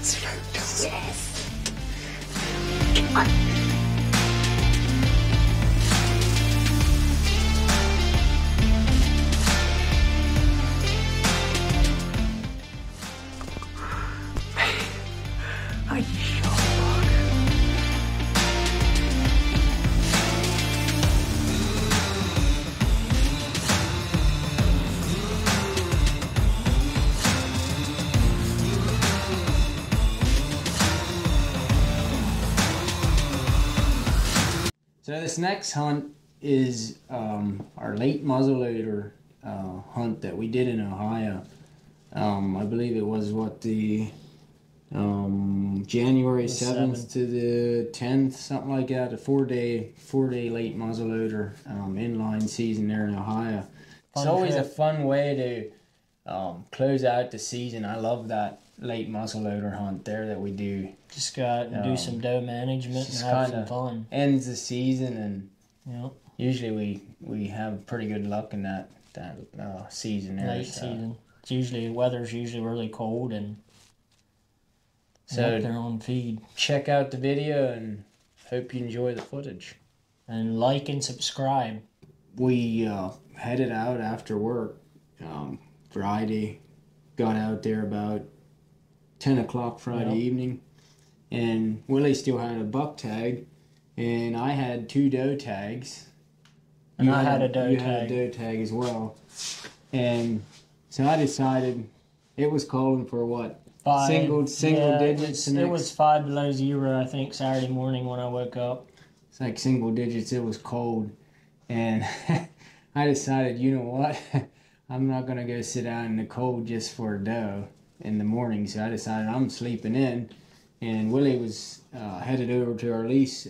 muzzleloader. Yes. Come on. I just shot a buck. So this next hunt is our late muzzleloader hunt that we did in Ohio. I believe it was the January 7th to the 10th, something like that. A four-day late muzzleloader inline season there in Ohio. It's always a fun way to close out the season. I love that late muzzleloader hunt there that we do. Just go out and do some doe management and have some fun. Ends the season, and yep. Usually we have pretty good luck in that season there. Late season. It's usually weather's usually really cold, and so they're on feed. Check out the video and hope you enjoy the footage. And like and subscribe. We headed out after work Friday. Got out there about 10 o'clock Friday evening, and Willie still had a buck tag, and I had 2 doe tags. And I had a doe tag. You had a doe tag as well. And so I decided it was calling for what? Single digits. It was 5 below 0, I think, Saturday morning when I woke up. It's like single digits. It was cold. And I decided, you know what? I'm not going to go sit out in the cold just for a doe in the morning. So I decided I'm sleeping in. And Willie was headed over to our lease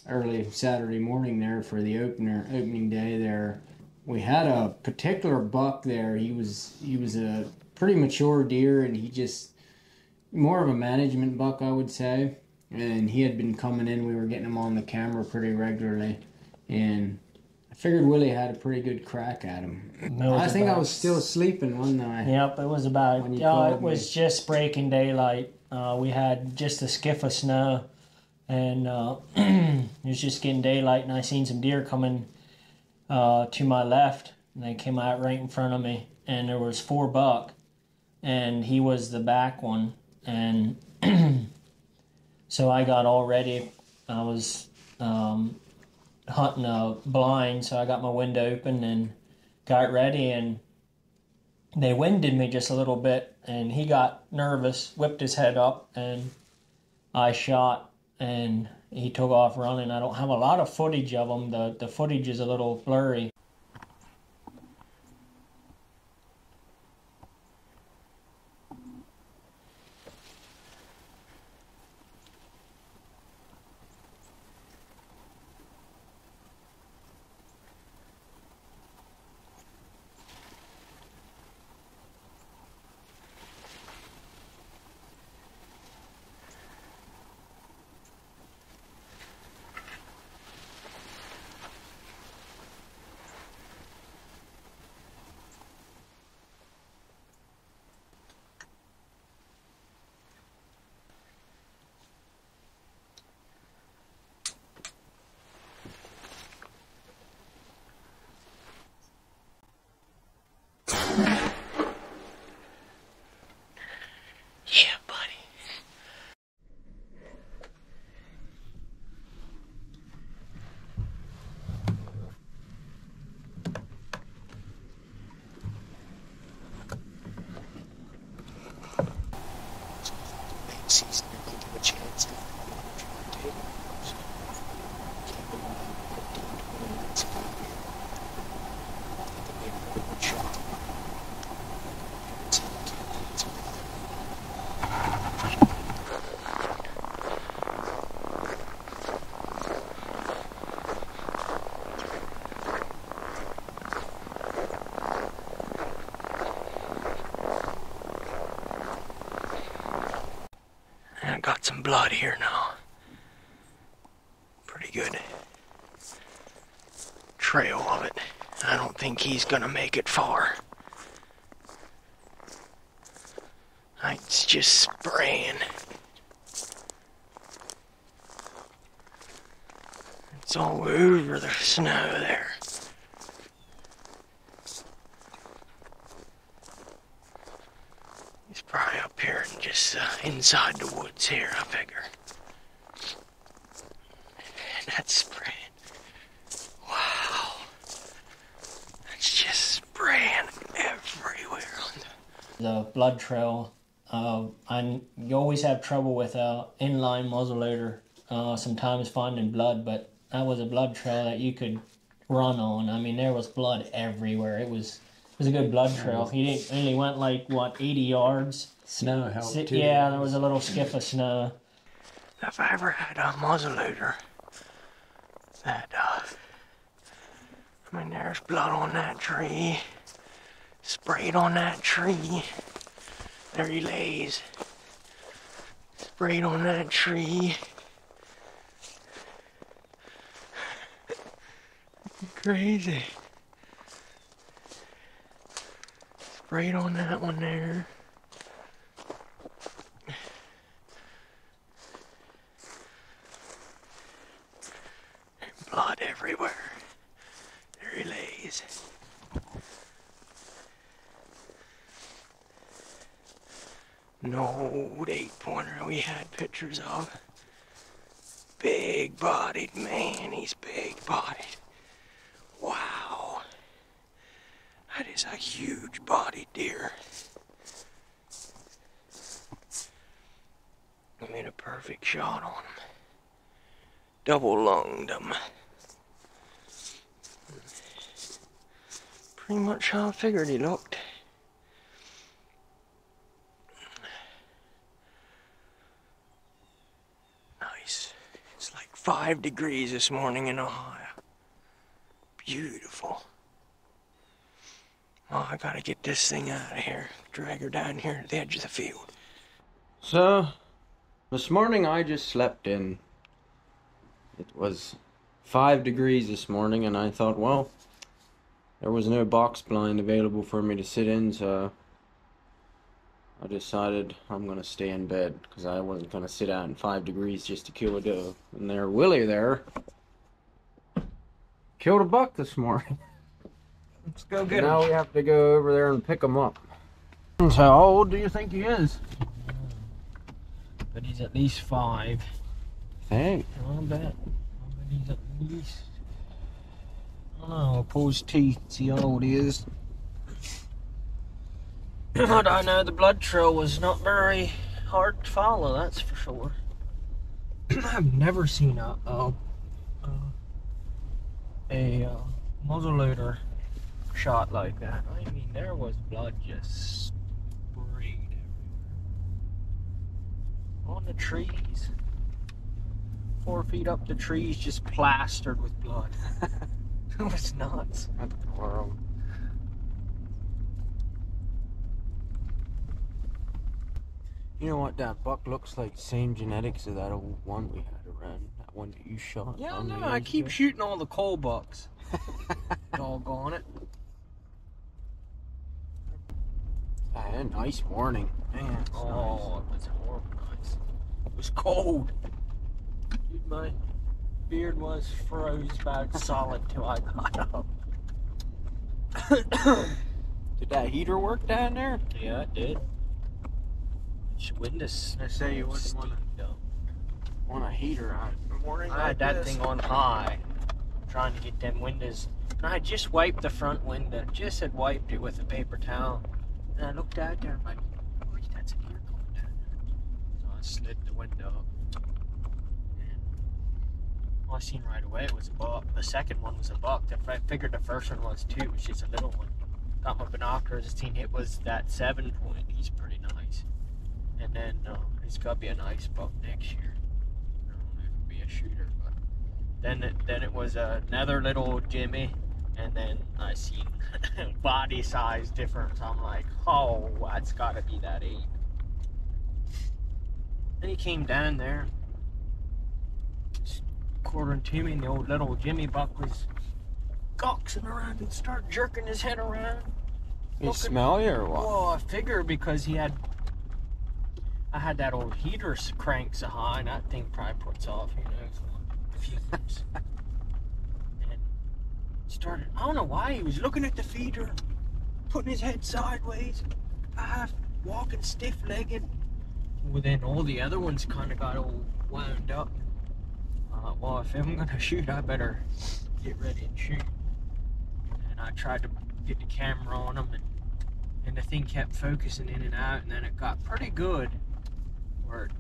early Saturday morning there for the opening day there. We had a particular buck there. He was a pretty mature deer, and he just more of a management buck, I would say. And he had been coming in. We were getting him on the camera pretty regularly, and I figured Willie had a pretty good crack at him. I think I was still sleeping one night. Yep, it was about. It was just breaking daylight. We had just a skiff of snow, and it was just getting daylight, and I seen some deer coming to my left, and they came out right in front of me, and there was 4 buck, and he was the back one, and so I got all ready. I was hunting a blind, so I got my window open and got ready, and they winded me just a little bit, and he got nervous, whipped his head up, and I shot, and he took off running. I don't have a lot of footage of him. The footage is a little blurry. Season, you're going to give a chance to take it. Keep it on 15-20 minutes of the year. I think it'll be a really good shot. I got some blood here now. Pretty good trail of it. I don't think he's gonna make it far. It's just spraying. It's all over the snow there. He's probably up here and just inside the woods here, I figure. And that's spraying. Wow. That's just spraying everywhere on the blood trail. And you always have trouble with inline muzzleloader. Sometimes finding blood, but that was a blood trail that you could run on. I mean, there was blood everywhere. It was a good blood trail. He only went like 80 yards. Snow helped too. Yeah, there was a little skiff of snow. If I ever had a muzzleloader that, I mean, there's blood on that tree, sprayed on that tree. There he lays, sprayed on that tree. Crazy. Sprayed on that one there. Blood everywhere. There he lays. An old 8-pointer we had pictures of. Big-bodied, man, he's big-bodied. Wow. That is a huge-bodied deer. I made a perfect shot on him. Double-lunged him. Pretty much how I figured he looked. Nice. It's like 5 degrees this morning in Ohio. Beautiful. Oh, I gotta get this thing out of here. Drag her down here to the edge of the field. So, this morning I just slept in. It was 5 degrees this morning, and I thought, well, there was no box blind available for me to sit in, so I decided I'm gonna stay in bed, because I wasn't gonna sit out in 5 degrees just to kill a doe. And there, Willie there, killed a buck this morning. Let's go get him. Now we have to go over there and pick him up. So how old do you think he is? But he's at least 5. Hey. I bet he's at least... I don't know, I'll pull his teeth, see how old he is. But I know the blood trail was not very hard to follow, that's for sure. I've never seen a muzzleloader shot like that. I mean, there was blood just sprayed everywhere. On the trees. 4 feet up the trees, just plastered with blood. It was nuts. What the world? You know what, that buck looks like the same genetics of that old one we had around. That one that you shot. Yeah, no, I keep shooting all the coal bucks. Doggone it. A nice morning. Man, It was horrible nice. It was cold. Dude, my beard was froze about solid till I got up. Did that heater work down there? Yeah, it did. Wind is I say you wouldn't steep, though. want a heater on a morning I had that thing on high, trying to get them windows. And I just wiped the front window. Just had wiped it with a paper towel. And I looked out there and I'm like, boy, that's a deer going down there. So I slid the window up. And all I seen right away was a buck. The second one was a buck. I figured the first one was too. It was just a little one. Got my binoculars and seen it was that 7-point. He's pretty nice. And then he's got to be a nice buck next year. I don't know if it'll be a shooter, but then it was another little Jimmy, and then I seen body size difference. I'm like, oh, that's got to be that 8. Then he came down there, according to me, and the old little Jimmy buck was coxing around and started jerking his head around. He smell you or what? Well, I figure because he had I had that old heater crank so high, and that thing probably puts off, fumes. And started, I don't know why, he was looking at the feeder, putting his head sideways, half walking stiff-legged. Well, then all the other ones kind of got all wound up. Well, if I'm gonna shoot, I better get ready and shoot. And I tried to get the camera on him, and the thing kept focusing in and out, and then it got pretty good, or it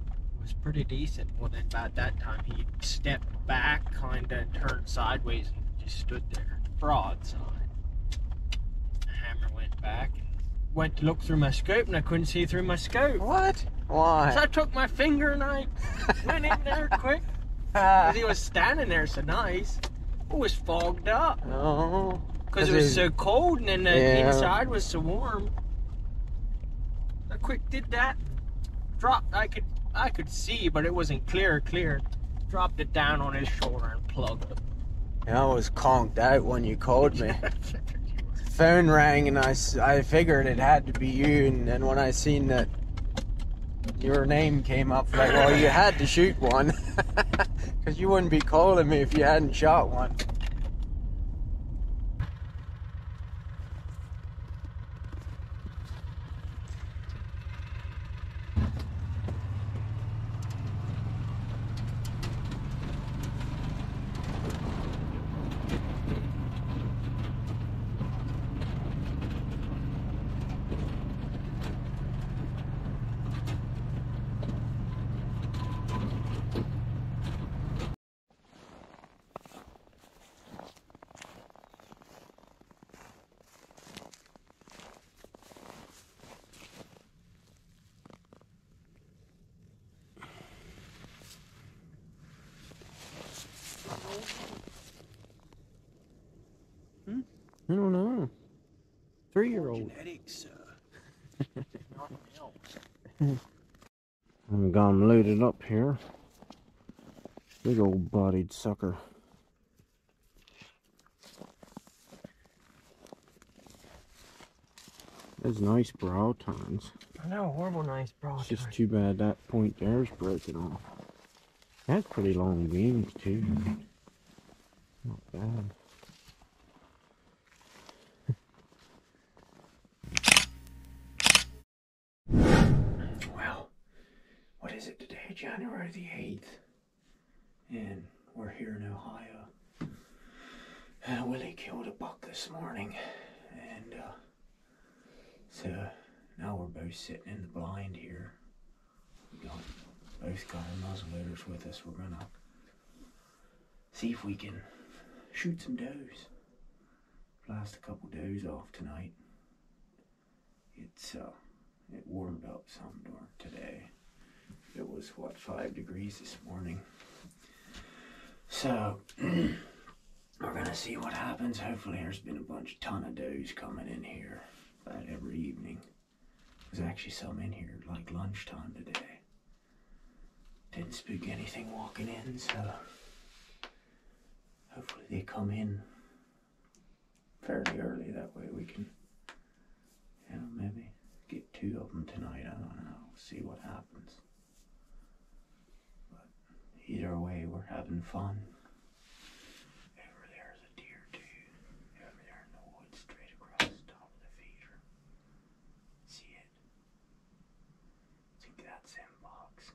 was pretty decent. Well, then about that time, he stepped back, kind of, and turned sideways, and just stood there, broadside. The hammer went back, and went to look through my scope, and I couldn't see through my scope. What? Why? So I took my finger and I went in there quick. Because he was standing there so nice. It was fogged up. Oh. Because it was so cold, and then the inside was so warm. I quick did that. Dropped. I could see, but it wasn't clear. Dropped it down on his shoulder and plugged it. I was conked out when you called me. Phone rang, and I figured it had to be you. And then when I seen that your name came up, like, well, you had to shoot one. Because you wouldn't be calling me if you hadn't shot one. I don't know. 3-year-old. Genetics, I'm gone loaded up here. Big old bodied sucker. That's nice brow tines. I know, horrible nice broad. It's just too bad that point there's broken off. That's pretty long beams too. Not bad. well, what is it today? January the 8th. And we're here in Ohio. Willie killed a buck this morning. And so now we're both sitting in the blind here. We both got our muzzleloaders with us. We're gonna see if we can shoot some does. Blast a couple does off tonight. It warmed up some today. It was what, 5 degrees this morning. So we're gonna see what happens. Hopefully there's been a ton of does coming in here about every evening. There's actually some in here like lunchtime today. Didn't spook anything walking in, so hopefully they come in fairly early. That way we can, maybe get 2 of them tonight. I don't know. We'll see what happens. But either way, we're having fun. Over there's a deer too. Over there in the woods, straight across the top of the feeder. See it? I think that's in box.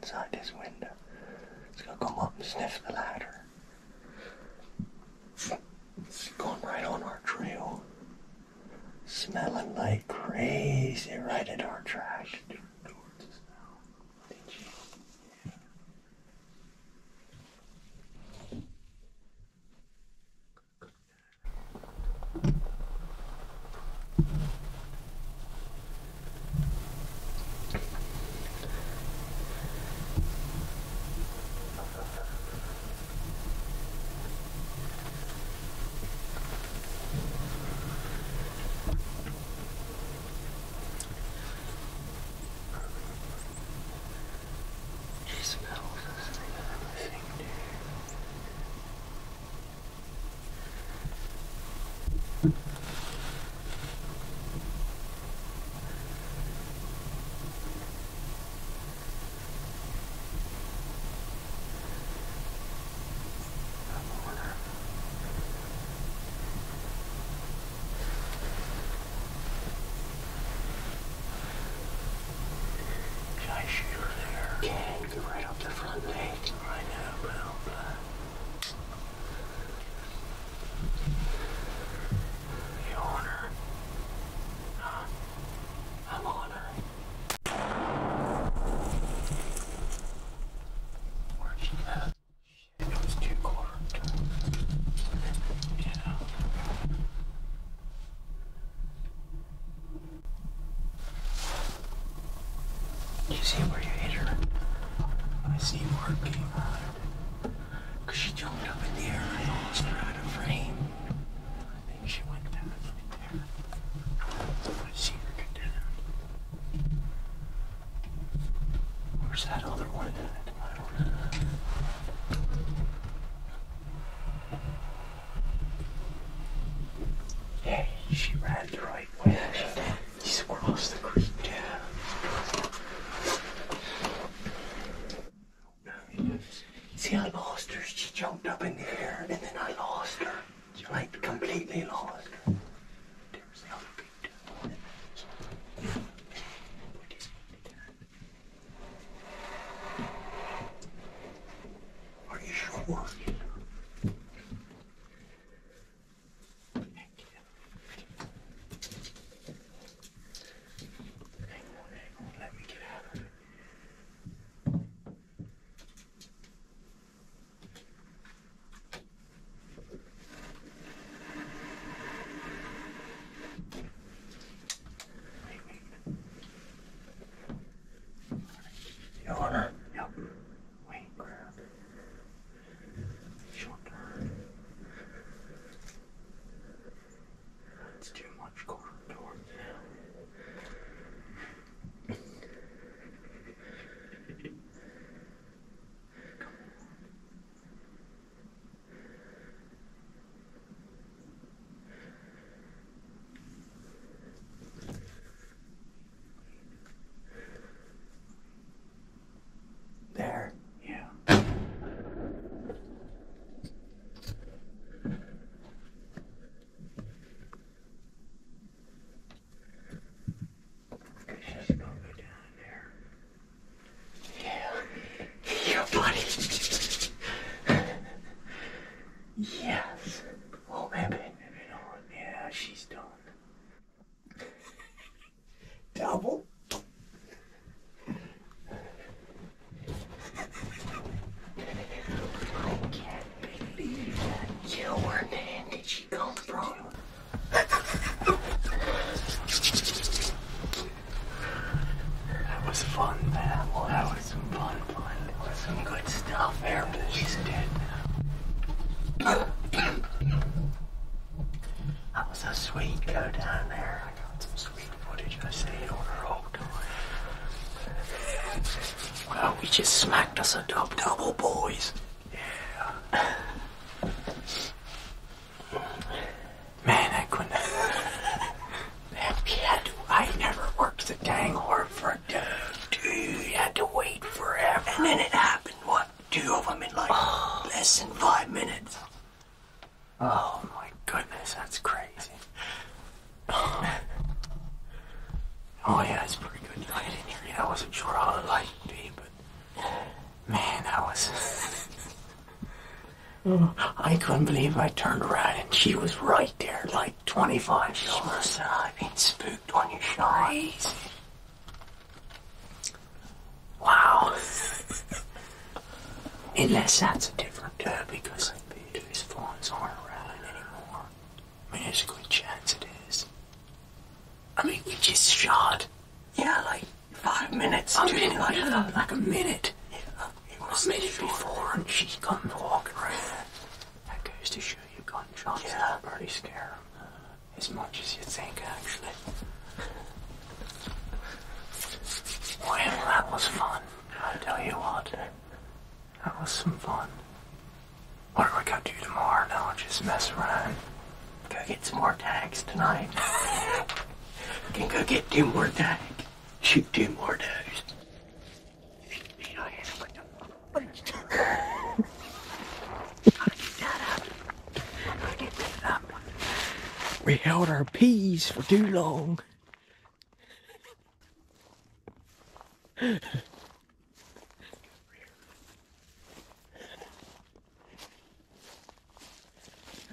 inside this window. It's gonna come up and sniff the ladder. It's going right on our trail. Smelling like crazy right at our track. You see where you hit her? I see where it came out. Because she jumped up in the air and I lost her out of frame. I think she went down right there. I see her go down. Where's that other one at? I don't know. Hey, she ran the right way. She's across the creek down. See, I lost her. She jumped up in the air, and then I lost her. Like, completely lost her. There's the other big one. Are you sure? There. Yeah. Just gonna go down there. Yeah. Yeah, buddy. Yes. Oh, maybe not. Yeah, she's done. Double. Fun, man. Well, that was some fun. There was some good stuff there, but she's dead now. That was a sweet go down there. I got some sweet footage. I stayed on her all the time. Well, we just smacked us a double, boys. Yeah. Man, I couldn't. I never worked so dang hard for a dove. You had to wait forever. And then it happened, what? 2 of them in like less than 5 minutes. Oh my goodness, that's crazy. Oh yeah, it's pretty good. I didn't hear you. I wasn't sure how the light would be, but I couldn't believe I turned around and she was right there, like 25 yards. She must have been spooked when you shot. Crazy. Wow. Unless that's a different because those phones aren't around anymore. I mean, there's a good chance it is. I mean, we just shot. Yeah, like 5 minutes. Like a minute. Yeah, it was a minute before, and she comes walking around. That goes to show you gunshots. Yeah, pretty scary. As much as you think, actually. Well, that was fun. I tell you what. That was some fun. What are we gonna do tomorrow now? Just mess around. Go get some more tags tonight. Can go get 2 more tags. Shoot 2 more does. We held our peas for too long.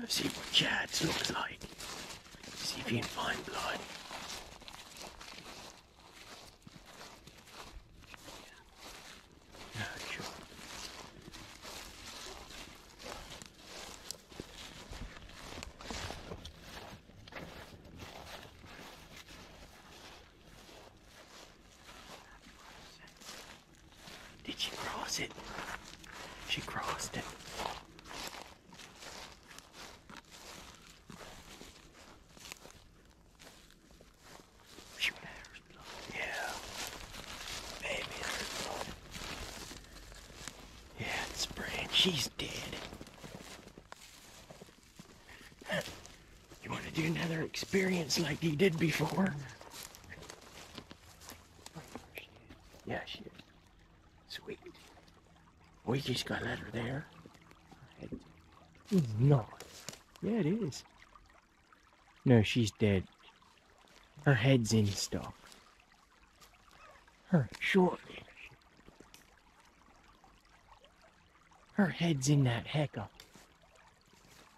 See what Chad's looks like. See if you can find blood. Yeah, sure. Did she cross it? She crossed it. She's dead. You want to do another experience like you did before? Yeah, she is. Sweet. We just got to let her there. It's not. Yeah, it is. No, she's dead. Her head's in stuff. Her short. Her head's in that hecker.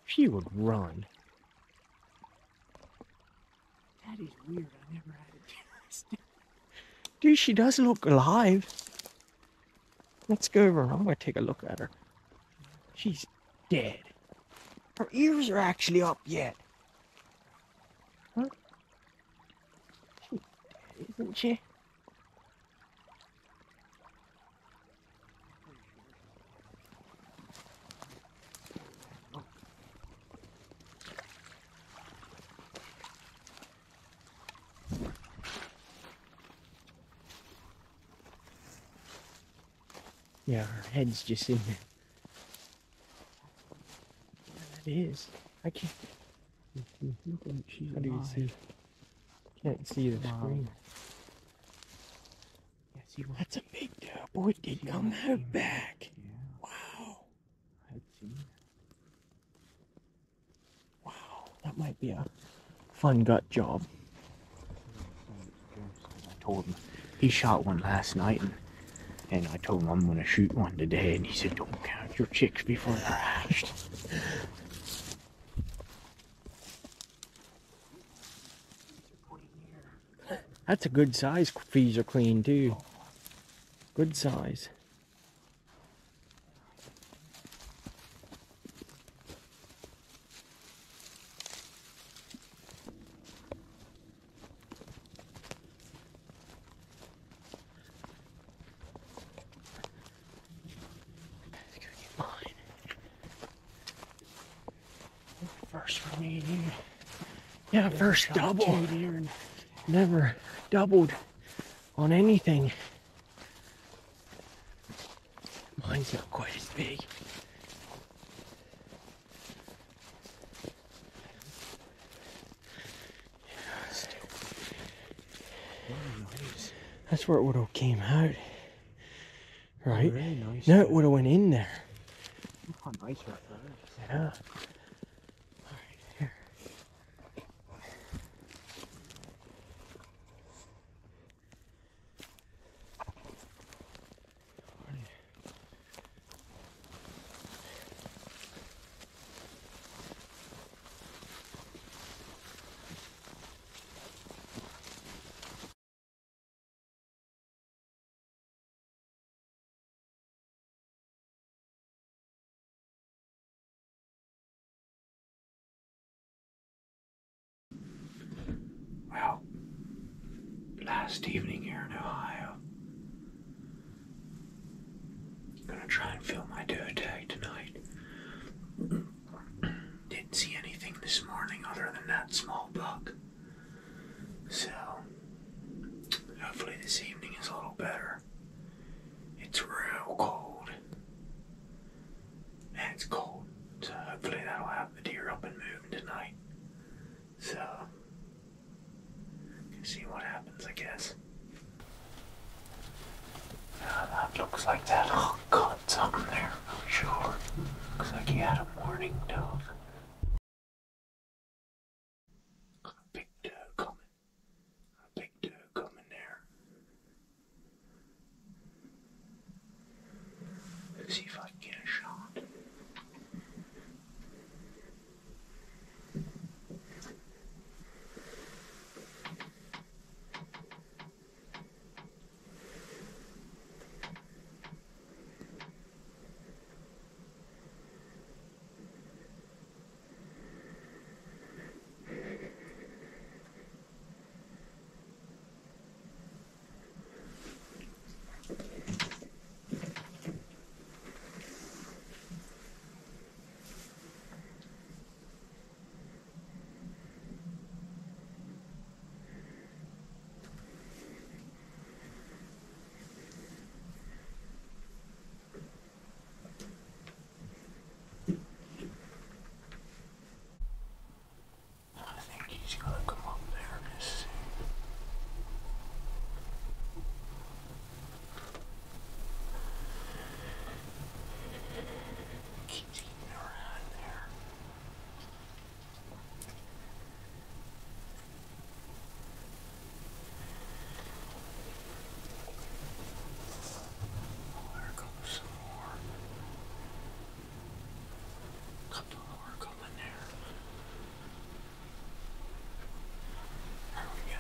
She would run. That is weird. I never had a chance. Dude, she does look alive. Let's go over. I'm going to take a look at her. She's dead. Her ears are actually up yet. Huh? She's dead, isn't she? Yeah, her head's just in there. Yeah, that is. I can't. How do you see? Can't see the screen. Yeah, see, that's a big dub. Boy, it did come out back. Yeah. Wow. Wow, that might be a fun gut job. I told him he shot one last night, and I told him I'm going to shoot one today, and he said, don't count your chicks before they're hatched. That's a good size freezer queen too. Good size. First for me, dude. Yeah, first double. Never doubled on anything. Mine's not quite as big. That's where it would have came out. Right? Really nice. No, it would have went in there. Oh, nice right there. Yeah. last evening here in Ohio. Gonna try and fill my doe tag tonight. Didn't see anything this morning other than that small buck. So, hopefully this evening is a little better. It's real cold. And it's cold. So hopefully that'll have the deer up and moving tonight. So, see what happens, I guess. That looks like that hawk caught something there, I'm sure. Looks like he had a morning dove. Got a big doe coming. A big doe coming there. Let's see if I can get a shot. He's gonna come up there as soon. Keeps getting around there. Oh, there comes some more. Couple more coming there. There we go.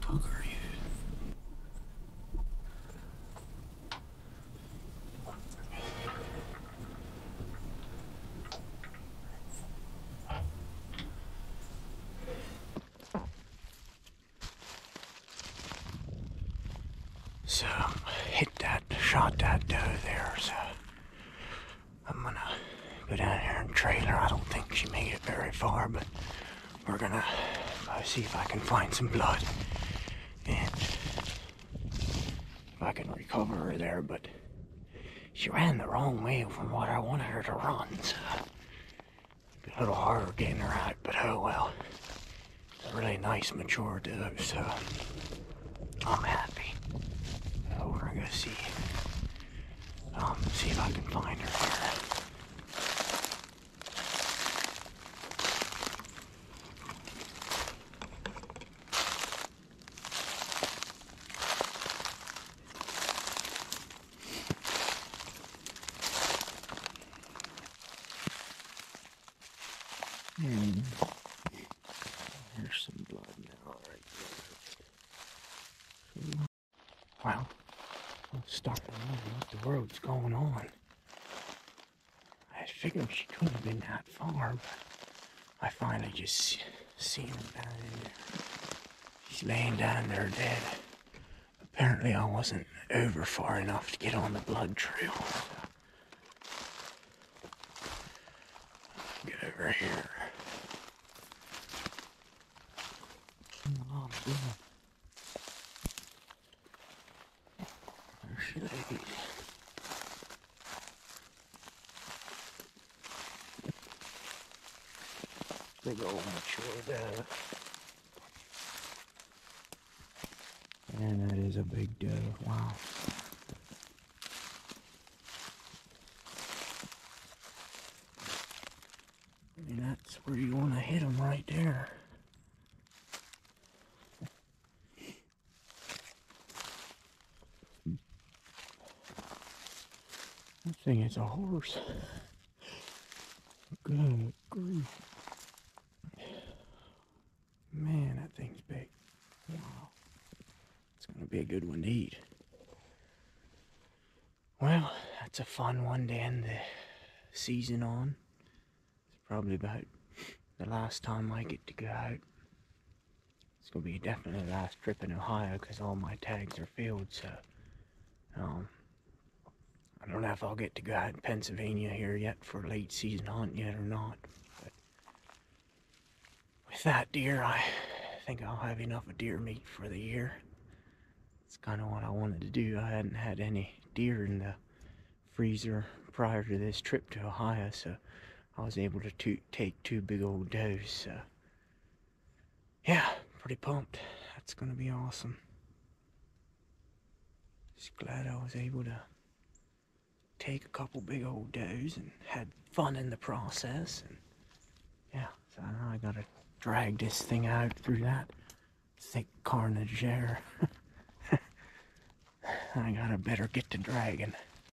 Bugger you. So, shot that doe there, so I'm gonna go down here and trailer. I don't think she made it very far, but we're gonna see if I can find some blood and if I can recover her there, but she ran the wrong way from what I wanted her to run, so it'd be a little harder getting her out, but oh well. It's a really nice mature doe, so I'm happy. We're gonna go see if I can find her here. There's some blood now right there. Well, I'm starting to wonder what the world's going on. I figured she couldn't have been that far, but I finally just seen her down in there. She's laying down there dead. Apparently I wasn't over far enough to get on the blood trail. So get over here. Oh, blood. There she lays. Big old mature doe. And that is a big doe. Wow. And that's where you want to hit them, right there. I think it's a horse. Good grief. Man, that thing's big. Wow. It's gonna be a good one to eat. Well, that's a fun one to end the season on. It's probably about the last time I get to go out. It's gonna be definitely the last trip in Ohio because all my tags are filled, so I don't know if I'll get to go out in Pennsylvania here yet for a late season hunt yet or not. But with that deer, I think I'll have enough of deer meat for the year. It's kind of what I wanted to do. I hadn't had any deer in the freezer prior to this trip to Ohio, so I was able to take 2 big old does. So yeah, pretty pumped. That's gonna be awesome. Just glad I was able to take a couple big old does and had fun in the process. And yeah, so now I gotta drag this thing out through that thick carnage there. I gotta better get to dragging.